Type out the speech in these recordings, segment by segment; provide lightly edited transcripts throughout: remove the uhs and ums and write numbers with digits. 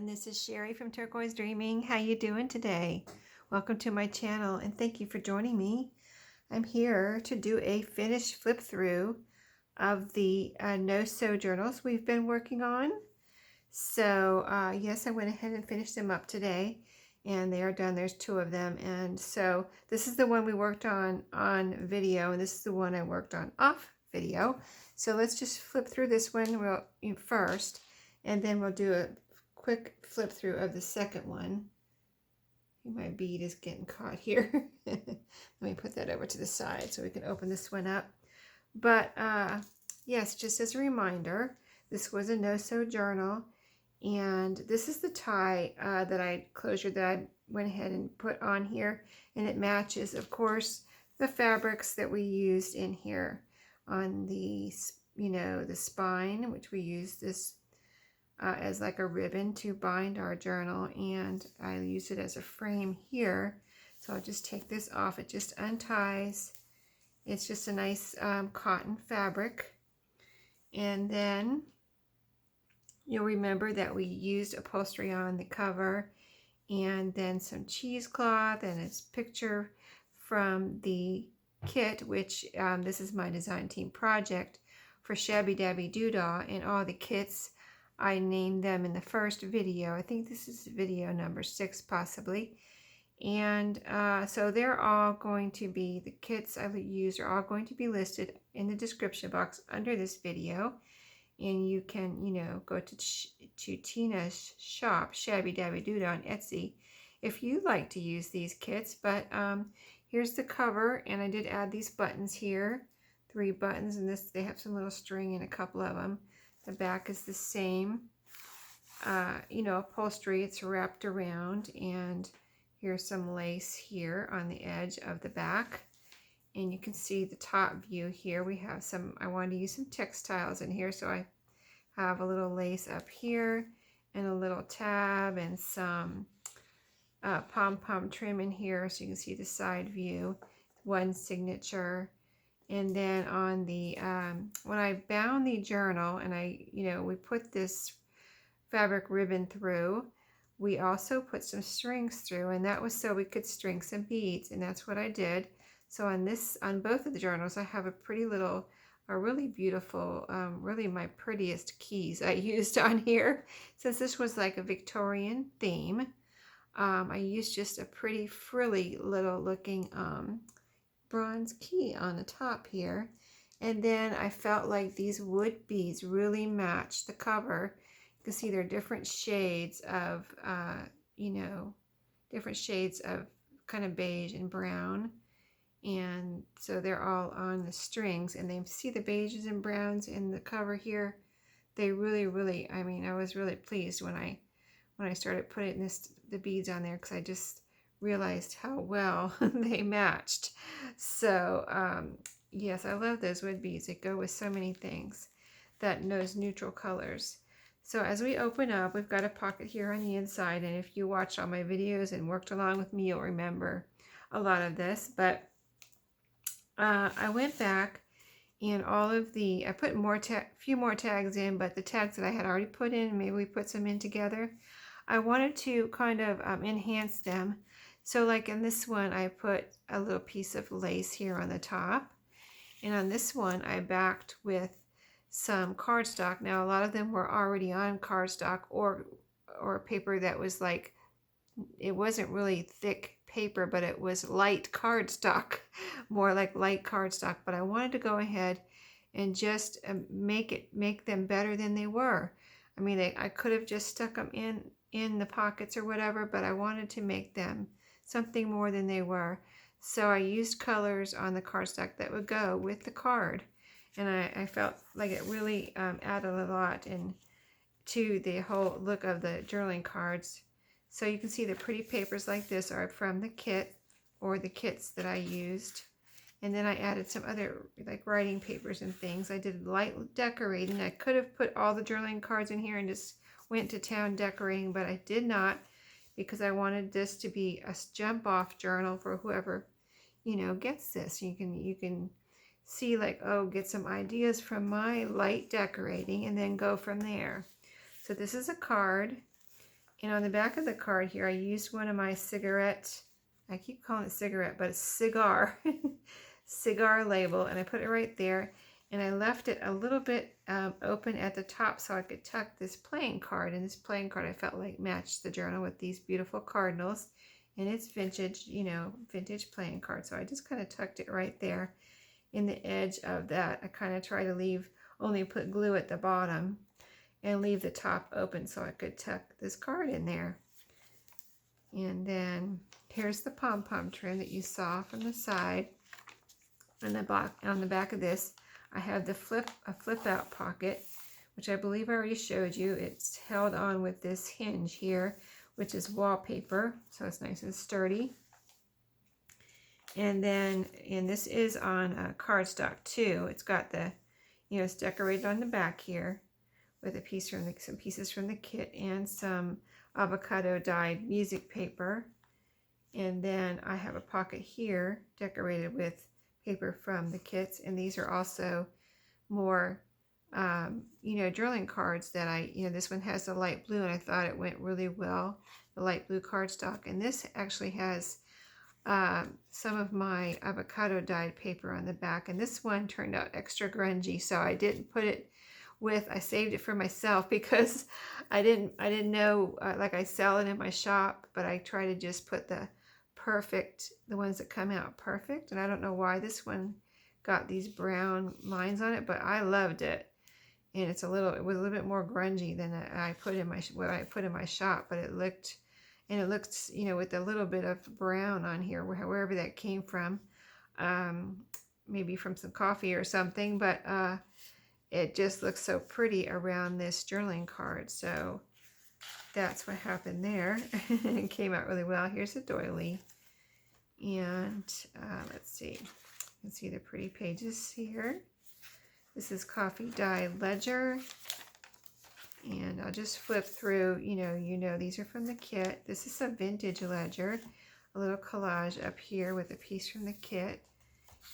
everyone, this is Sheree from Turquoise Dreaming. How you doing today? Welcome to my channel and thank you for joining me. I'm here to do a finished flip through of the no-sew journals we've been working on. So yes, I went ahead and finished them up today and they are done. There's 2 of them, and so this is the one we worked on video, and this is the one I worked on off video. So let's just flip through this one first, and then we'll do a quick flip through of the second one. My bead is getting caught here. Let me put that over to the side so we can open this one up. But yes, just as a reminder, this was a no-sew journal, and this is the tie closure that I went ahead and put on here, and it matches, of course, the fabrics that we used in here on the, the spine, which we used this as like a ribbon to bind our journal, and I use it as a frame here. So I'll just take this off. It just unties. It's just a nice cotton fabric. And then you'll remember that we used upholstery on the cover, and then some cheesecloth, and its picture from the kit, which this is my design team project for ShabbyDabbyDooDah, and all the kits I named them in the first video. I think this is video number 6 possibly. And so they're all going to be, the kits I used are all going to be listed in the description box under this video. And you can, go to Tina's shop, ShabbyDabbyDooDah on Etsy, if you'd like to use these kits. But here's the cover, and I did add these buttons here, 3 buttons, and they have some little string in a couple of them. The back is the same, upholstery. It's wrapped around, and here's some lace here on the edge of the back. And you can see the top view here. We have I wanted to use some textiles in here, so I have a little lace up here and a little tab and some pom-pom trim in here, so you can see the side view, 1 signature. And then on the when I bound the journal, and we put this fabric ribbon through, we also put some strings through, and that was so we could string some beads, and that's what I did. So on both of the journals, I have a really beautiful, really my prettiest keys I used on here. Since this was like a Victorian theme, I used just a pretty frilly little looking bronze key on the top here. And then I felt like these wood beads really matched the cover. You can see they're different shades of, different shades of kind of beige and brown. And so they're all on the strings, and they see the beiges and browns in the cover here. They really, I was really pleased when I started putting the beads on there, because I just realized how well they matched. So yes, I love those wood beads. They go with so many things, those neutral colors. So as we open up, we've got a pocket here on the inside, and if you watched all my videos and worked along with me, you'll remember a lot of this. But I went back, and I put few more tags in, but the tags that I had already put in, maybe we put some in together. I wanted to kind of enhance them. So like in this one, I put a little piece of lace here on the top, and on this one I backed with some cardstock. Now a lot of them were already on cardstock or paper that was like, it wasn't really thick paper, but it was light cardstock, more like light cardstock. But I wanted to go ahead and just make them better than they were. I mean, I could have just stuck them in the pockets or whatever, but I wanted to make them something more than they were. So I used colors on the cardstock that would go with the card, and I felt like it really added a lot to the whole look of the journaling cards. So you can see the pretty papers like this are from the kit, or the kits that I used. And then I added some other like writing papers and things. I did light decorating. I could have put all the journaling cards in here and just went to town decorating, but I did not, because I wanted this to be a jump off journal for whoever, gets this. You can see like, oh, get some ideas from my light decorating and then go from there. So this is a card, And on the back of the card here, I used one of my cigarette, I keep calling it cigarette, but it's cigar, cigar label, and I put it right there. And I left it a little bit open at the top so I could tuck this playing card. And this playing card I felt like matched the journal with these beautiful cardinals. And it's vintage, you know, vintage playing card. So I just kind of tucked it right there in the edge of that. I kind of try to leave, only put glue at the bottom and leave the top open so I could tuck this card in there. And then here's the pom-pom trim that you saw from the side. And on the back of this, I have the flip out pocket, which I believe I already showed you. It's held on with this hinge here, which is wallpaper, so it's nice and sturdy. And then, and this is on cardstock too. It's got the, you know, it's decorated on the back here with a piece from the, some pieces from the kit and some avocado dyed music paper. And then I have a pocket here decorated with paper from the kits, and these are also more you know, journaling cards that I, you know, this one has the light blue and I thought it went really well, the light blue cardstock. And this actually has some of my avocado dyed paper on the back, and this one turned out extra grungy, so I didn't put it with, I saved it for myself because I didn't know, like I sell it in my shop, but I try to just put the perfect, the ones that come out perfect. And I don't know why this one got these brown lines on it, but I loved it. And it's a little, it was a little bit more grungy than I put in my, what I put in my shop, but it looked, and it looks, you know, with a little bit of brown on here, wherever that came from, maybe from some coffee or something, but it just looks so pretty around this journaling card. So that's what happened there. It came out really well. Here's the doily. And let's see, you can see the pretty pages here. This is coffee dye ledger. And I'll just flip through, you know, these are from the kit. This is a vintage ledger, a little collage up here with a piece from the kit.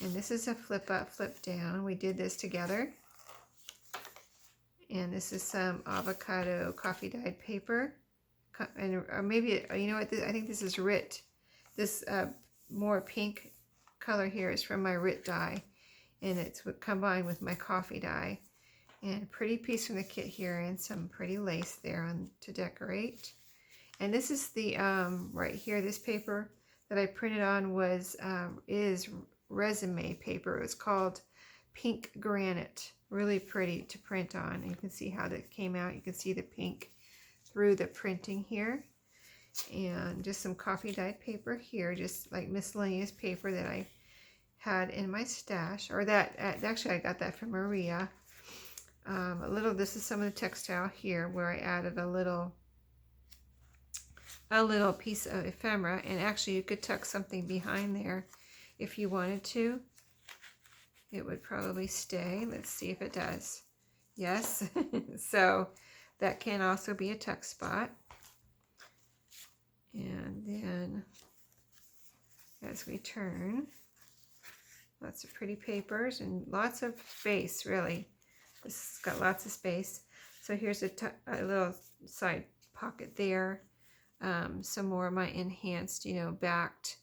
And this is a flip up, flip down. We did this together. And this is some avocado coffee dyed paper. And or maybe, you know what, I think this is RIT. This more pink color here is from my RIT dye. And it's combined with my coffee dye. And a pretty piece from the kit here and some pretty lace there on to decorate. And this is the, right here, this paper that I printed on was, is resume paper. It was called Pink Granite. Really pretty to print on. And you can see how that came out. You can see the pink through the printing here. And just some coffee dyed paper here, just like miscellaneous paper that I had in my stash, or that, actually I got that from Maria. A little, this is some of the textile here where I added a little piece of ephemera, and actually you could tuck something behind there if you wanted to. It would probably stay. Let's see if it does. Yes. So that can also be a tuck spot. And then as we turn, lots of pretty papers and lots of space, really. This has got lots of space. So here's a little side pocket there. Some more of my enhanced, you know, backed.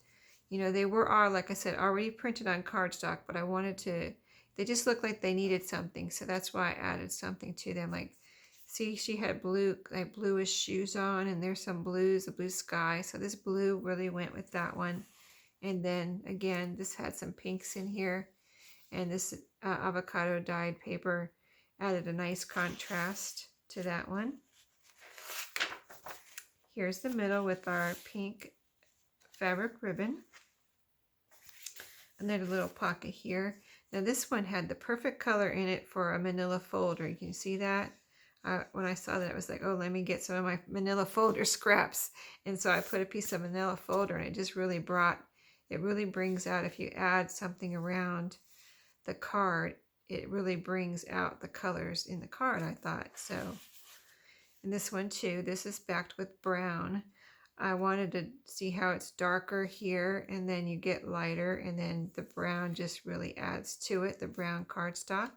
You know, they were all, like I said, already printed on cardstock, but I wanted to, they just looked like they needed something. So that's why I added something to them. Like, see, she had blue, like bluish shoes on, and there's some blues, a blue sky. So this blue really went with that one. And then again, this had some pinks in here. And this avocado dyed paper added a nice contrast to that one. Here's the middle with our pink fabric ribbon. And then a little pocket here. Now this one had the perfect color in it for a manila folder. You can see that? When I saw that, I was like, oh, let me get some of my manila folder scraps. And so I put a piece of manila folder, and it just really brought, it really brings out, if you add something around the card, it really brings out the colors in the card, I thought. So, and this one too, this is backed with brown. I wanted to see how it's darker here, and then you get lighter, and then the brown just really adds to it, the brown cardstock.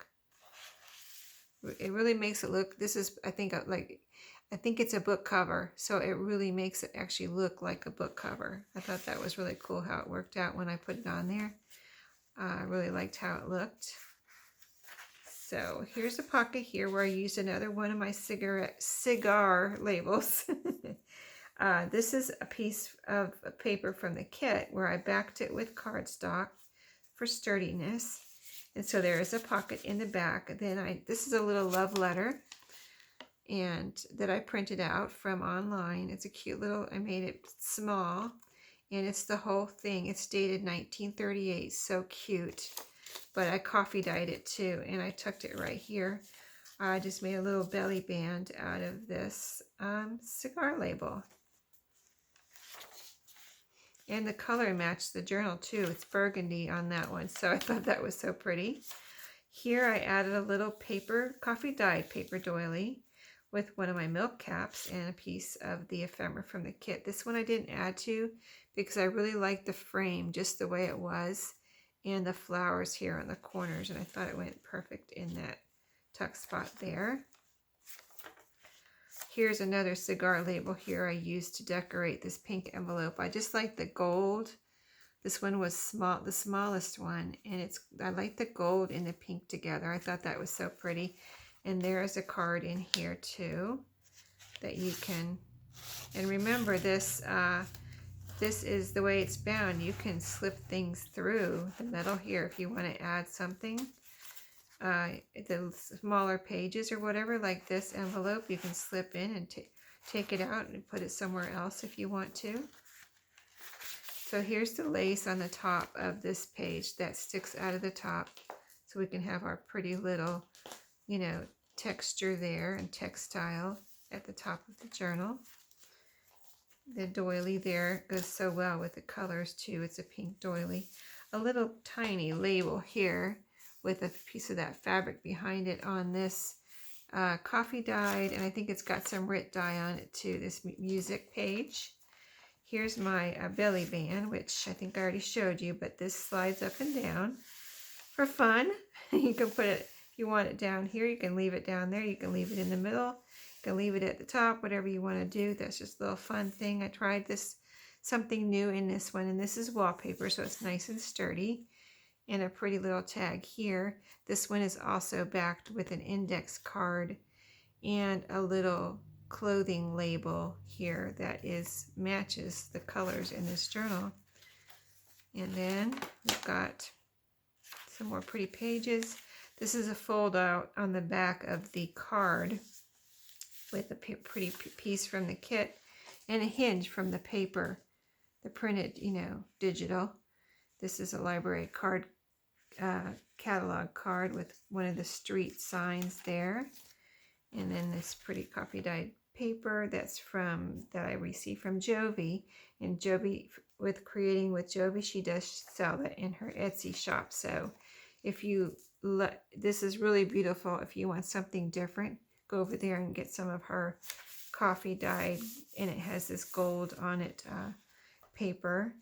It really makes it look, this is, I think, like, I think it's a book cover, so it really makes it actually look like a book cover. I thought that was really cool how it worked out when I put it on there. I really liked how it looked. So here's a pocket here where I used another one of my cigar labels. This is a piece of paper from the kit where I backed it with cardstock for sturdiness. And so there is a pocket in the back. Then this is a little love letter and that I printed out from online. It's a cute little, I made it small, and it's the whole thing. It's dated 1938, so cute. But I coffee dyed it too, and I tucked it right here. I just made a little belly band out of this cigar label. And the color matched the journal too. It's burgundy on that one, so I thought that was so pretty. Here I added a little coffee dyed paper doily with one of my milk caps and a piece of the ephemera from the kit. This one I didn't add to because I really liked the frame just the way it was and the flowers here on the corners, and I thought it went perfect in that tuck spot there. Here's another cigar label here I used to decorate this pink envelope. I just like the gold. This one was small, the smallest one, and I like the gold and the pink together. I thought that was so pretty. And there's a card in here too that you can, and remember this, this is the way it's bound. You can slip things through the metal here if you want to add something. The smaller pages or whatever, like this envelope, you can slip in and take it out and put it somewhere else if you want to. So here's the lace on the top of this page that sticks out of the top, so we can have our pretty little, you know, texture there and textile at the top of the journal. The doily there goes so well with the colors too. It's a pink doily. A little tiny label here with a piece of that fabric behind it on this coffee dyed, and I think it's got some Rit dye on it too, this music page. Here's my belly band, which I think I already showed you, but this slides up and down for fun. You can put it, if you want it down here, you can leave it down there. You can leave it in the middle. You can leave it at the top, whatever you want to do. That's just a little fun thing. I tried something new in this one, and this is wallpaper, so it's nice and sturdy. And a pretty little tag here. This one is also backed with an index card and a little clothing label here that matches the colors in this journal. And then we've got some more pretty pages. This is a fold out on the back of the card with a pretty piece from the kit and a hinge from the paper, the printed, you know, digital. This is a library card, catalog card with one of the street signs there. And then this pretty coffee dyed paper that I received from Jovi. And Jovi, with Creating with Jovi, she does sell that in her Etsy shop. So if you this is really beautiful. If you want something different, go over there and get some of her coffee dyed, and it has this gold on it paper.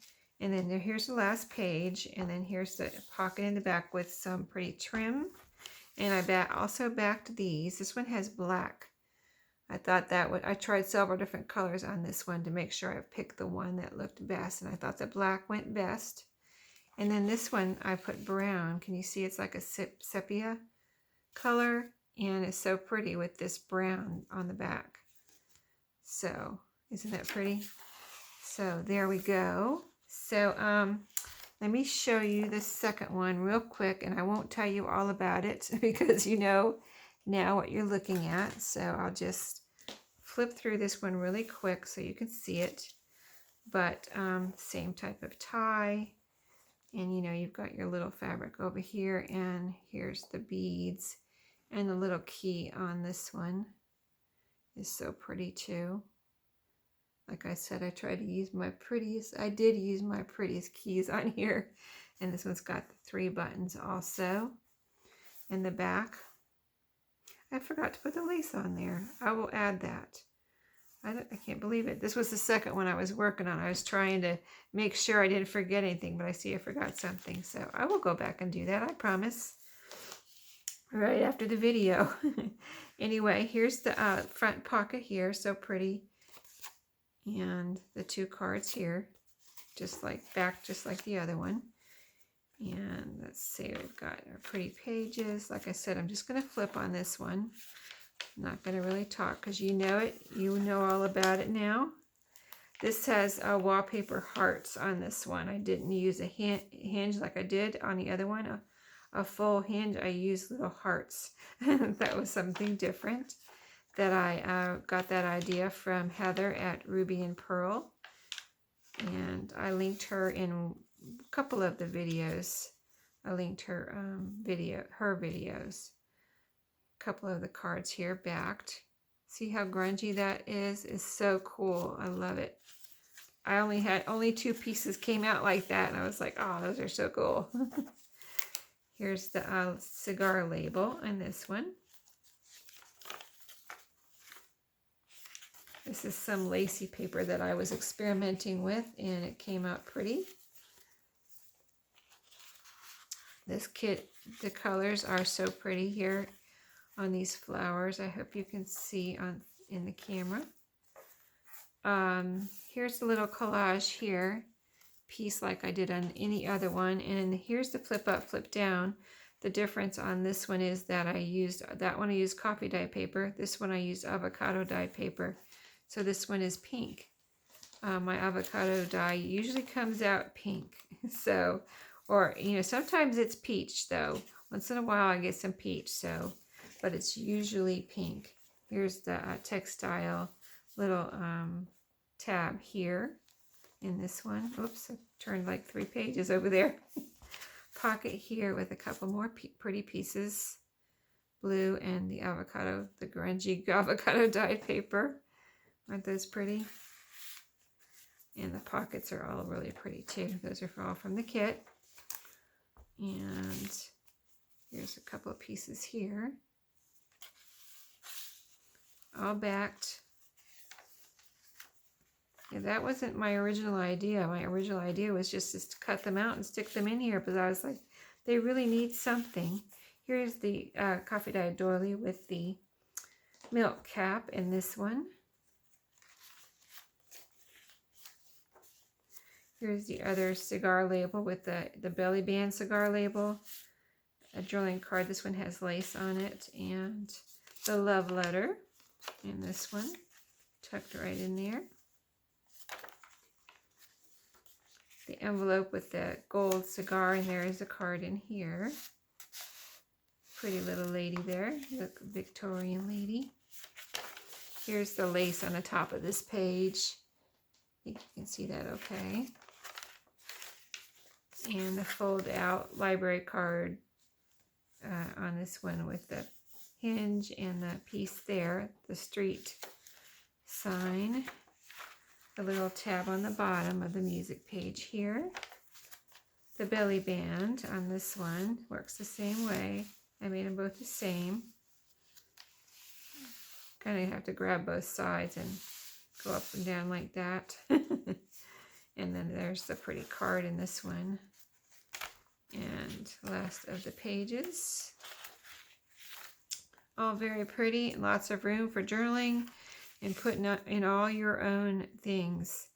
And then here's the last page, and then here's the pocket in the back with some pretty trim. And I also backed these. This one has black. I thought I tried several different colors on this one to make sure I picked the one that looked best, and I thought the black went best. And then this one I put brown. Can you see it's like a sepia color? And it's so pretty with this brown on the back. So, isn't that pretty? So, there we go. So, let me show you the second one real quick, and I won't tell you all about it because you know now what you're looking at. So, I'll just flip through this one really quick so you can see it. But, same type of tie. And, you know, you've got your little fabric over here, and here's the beads. And the little key on this one is so pretty too. Like I said, I tried to use I did use my prettiest keys on here. And this one's got the 3 buttons also. In the back, I forgot to put the lace on there. I will add that. I can't believe it. This was the second one I was working on. I was trying to make sure I didn't forget anything, but I see I forgot something. So I will go back and do that, I promise. right after the video. Anyway, here's the front pocket here, so pretty. And the 2 cards here, just like the other one. And let's see, we've got our pretty pages. Like I said, I'm just going to flip on this one. I'm not going to really talk because you know it. You know all about it now. This has wallpaper hearts on this one. I didn't use a hinge like I did on the other one. A full hinge. I used little hearts. That was something different. That I got that idea from Heather at Ruby and Pearl. And I linked her in a couple of the videos. I linked her videos. A couple of the cards here backed. See how grungy that is? It's so cool. I love it. I only 2 pieces came out like that, and I was like, oh, those are so cool. Here's the cigar label on this one. This is some lacy paper that I was experimenting with, and it came out pretty. This kit, the colors are so pretty here on these flowers. I hope you can see in the camera. Here's the little collage here, piece like I did on any other one. And here's the flip up, flip down. The difference on this one is that I used coffee dye paper. This one I used avocado dye paper. So this one is pink. My avocado dye usually comes out pink. So, or, you know, sometimes it's peach though. Once in a while I get some peach, so, but it's usually pink. Here's the textile little tab here in this one. Oops, I turned like 3 pages over there. Pocket here with a couple more pretty pieces. Blue and the avocado, the grungy avocado dyed paper. Aren't those pretty? And the pockets are all really pretty too. Those are all from the kit. And here's a couple of pieces here. All backed. Yeah, that wasn't my original idea. My original idea was just to cut them out and stick them in here, but I was like, they really need something. Here's the coffee dye doily with the milk cap in this one. Here's the other cigar label with the belly band cigar label. A journaling card. This one has lace on it. And the love letter in this one. Tucked right in there. The envelope with the gold cigar, and there is a card in here. Pretty little lady there. Look, Victorian lady. Here's the lace on the top of this page. I think you can see that okay. And the fold out library card on this one with the hinge and the piece there, the street sign. The little tab on the bottom of the music page here. The belly band on this one works the same way. I made them both the same. Kind of have to grab both sides and go up and down like that. And then there's the pretty card in this one. And last of the pages. All very pretty, and lots of room for journaling and putting in all your own things.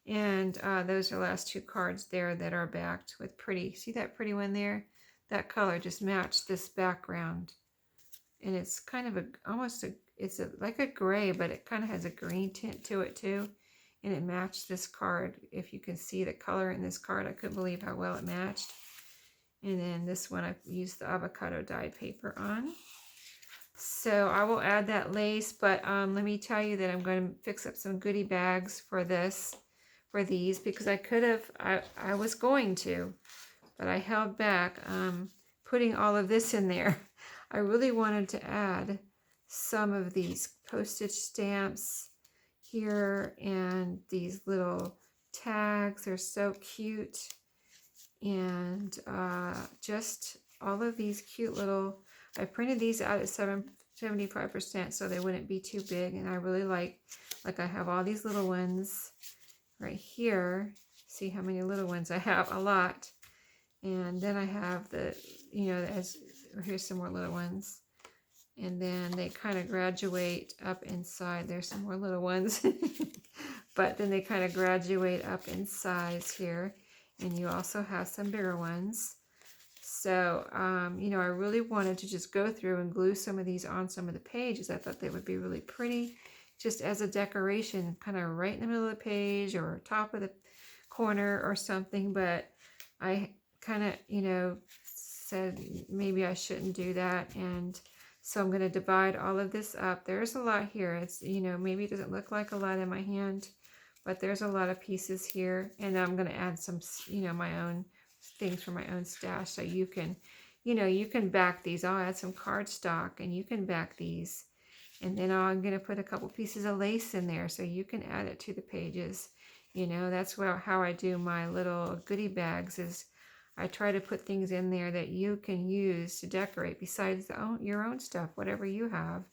And those are the last 2 cards there that are backed with pretty, see that pretty one there? That color just matched this background. And it's kind of like a gray, but it kind of has a green tint to it too. And it matched this card. If you can see the color in this card, I couldn't believe how well it matched. And then this one I used the avocado dyed paper on. So I will add that lace, but let me tell you that I'm going to fix up some goodie bags for these, because I was going to, but I held back putting all of this in there. I really wanted to add some of these postage stamps here and these little tags. They're so cute. And just all of these cute little, I printed these out at 75% so they wouldn't be too big. And I really like I have all these little ones right here. See how many little ones I have? A lot. And then I have the, you know, as here's some more little ones. And then they kind of graduate up inside. There's some more little ones. But then they kind of graduate up in size here. And you also have some bigger ones. So, you know, I really wanted to just go through and glue some of these on some of the pages. I thought they would be really pretty just as a decoration, kind of right in the middle of the page or top of the corner or something. But I kind of, you know, said maybe I shouldn't do that. And so I'm going to divide all of this up. There's a lot here. It's, you know, maybe it doesn't look like a lot in my hand, but there's a lot of pieces here. And I'm going to add some, you know, my own things for my own stash. So you can, you know, you can back these. I'll add some cardstock and you can back these. And then I'm going to put a couple pieces of lace in there so you can add it to the pages. You know, that's how I do my little goodie bags, is I try to put things in there that you can use to decorate besides your own stuff, whatever you have.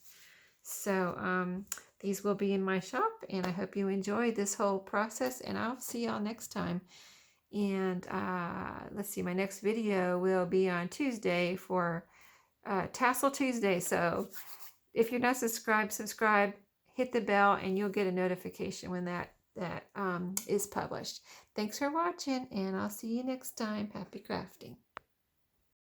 So these will be in my shop, and I hope you enjoyed this whole process, and I'll see y'all next time. And let's see, my next video will be on Tuesday for Tassel Tuesday. So if you're not subscribed, subscribe, hit the bell, and you'll get a notification when that is published. Thanks for watching, and I'll see you next time. Happy crafting.